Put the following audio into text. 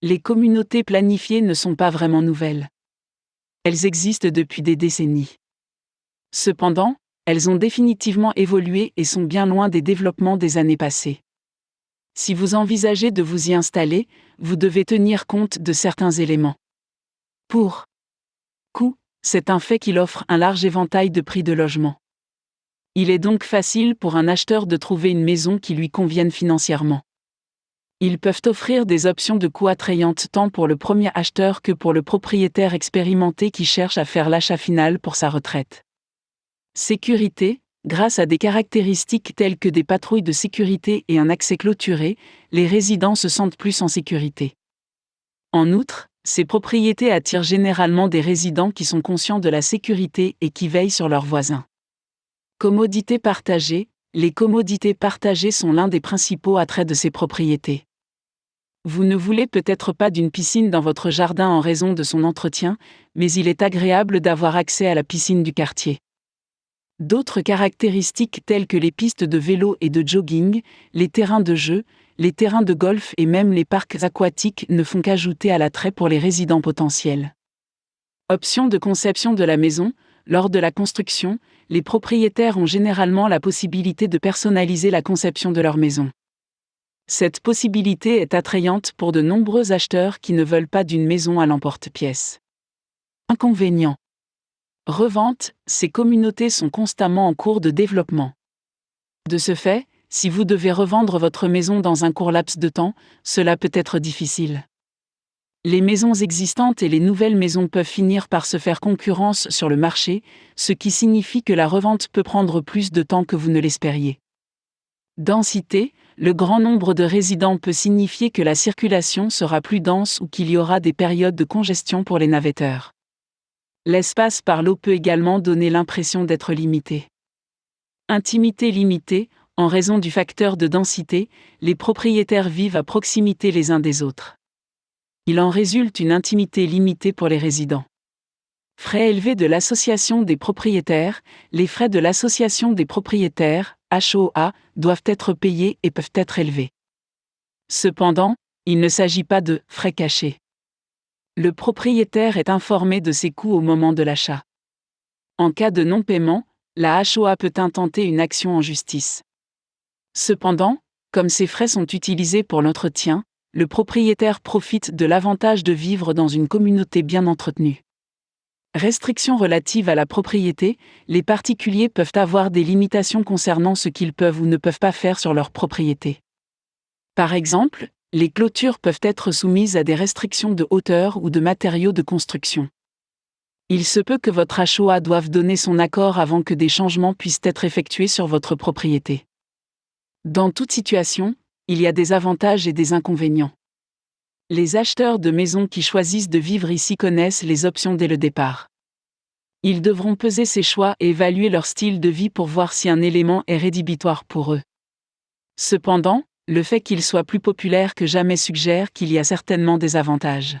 Les communautés planifiées ne sont pas vraiment nouvelles. Elles existent depuis des décennies. Cependant, elles ont définitivement évolué et sont bien loin des développements des années passées. Si vous envisagez de vous y installer, vous devez tenir compte de certains éléments. Pour coût, c'est un fait qu'il offre un large éventail de prix de logement. Il est donc facile pour un acheteur de trouver une maison qui lui convienne financièrement. Ils peuvent offrir des options de coût attrayantes tant pour le premier acheteur que pour le propriétaire expérimenté qui cherche à faire l'achat final pour sa retraite. Sécurité, grâce à des caractéristiques telles que des patrouilles de sécurité et un accès clôturé, les résidents se sentent plus en sécurité. En outre, ces propriétés attirent généralement des résidents qui sont conscients de la sécurité et qui veillent sur leurs voisins. Commodité partagée, les commodités partagées sont l'un des principaux attraits de ces propriétés. Vous ne voulez peut-être pas d'une piscine dans votre jardin en raison de son entretien, mais il est agréable d'avoir accès à la piscine du quartier. D'autres caractéristiques telles que les pistes de vélo et de jogging, les terrains de jeu, les terrains de golf et même les parcs aquatiques ne font qu'ajouter à l'attrait pour les résidents potentiels. Option de conception de la maison, lors de la construction, les propriétaires ont généralement la possibilité de personnaliser la conception de leur maison. Cette possibilité est attrayante pour de nombreux acheteurs qui ne veulent pas d'une maison à l'emporte-pièce. Inconvénient. Revente, ces communautés sont constamment en cours de développement. De ce fait, si vous devez revendre votre maison dans un court laps de temps, cela peut être difficile. Les maisons existantes et les nouvelles maisons peuvent finir par se faire concurrence sur le marché, ce qui signifie que la revente peut prendre plus de temps que vous ne l'espériez. Densité, le grand nombre de résidents peut signifier que la circulation sera plus dense ou qu'il y aura des périodes de congestion pour les navetteurs. L'espace par l'eau peut également donner l'impression d'être limité. Intimité limitée, en raison du facteur de densité, les propriétaires vivent à proximité les uns des autres. Il en résulte une intimité limitée pour les résidents. Frais élevés de l'association des propriétaires, les frais de l'association des propriétaires, HOA, doivent être payés et peuvent être élevés. Cependant, il ne s'agit pas de frais cachés. Le propriétaire est informé de ses coûts au moment de l'achat. En cas de non-paiement, la HOA peut intenter une action en justice. Cependant, comme ces frais sont utilisés pour l'entretien, le propriétaire profite de l'avantage de vivre dans une communauté bien entretenue. Restrictions relatives à la propriété, les particuliers peuvent avoir des limitations concernant ce qu'ils peuvent ou ne peuvent pas faire sur leur propriété. Par exemple, les clôtures peuvent être soumises à des restrictions de hauteur ou de matériaux de construction. Il se peut que votre HOA doive donner son accord avant que des changements puissent être effectués sur votre propriété. Dans toute situation, il y a des avantages et des inconvénients. Les acheteurs de maisons qui choisissent de vivre ici connaissent les options dès le départ. Ils devront peser ces choix et évaluer leur style de vie pour voir si un élément est rédhibitoire pour eux. Cependant, le fait qu'il soit plus populaire que jamais suggère qu'il y a certainement des avantages.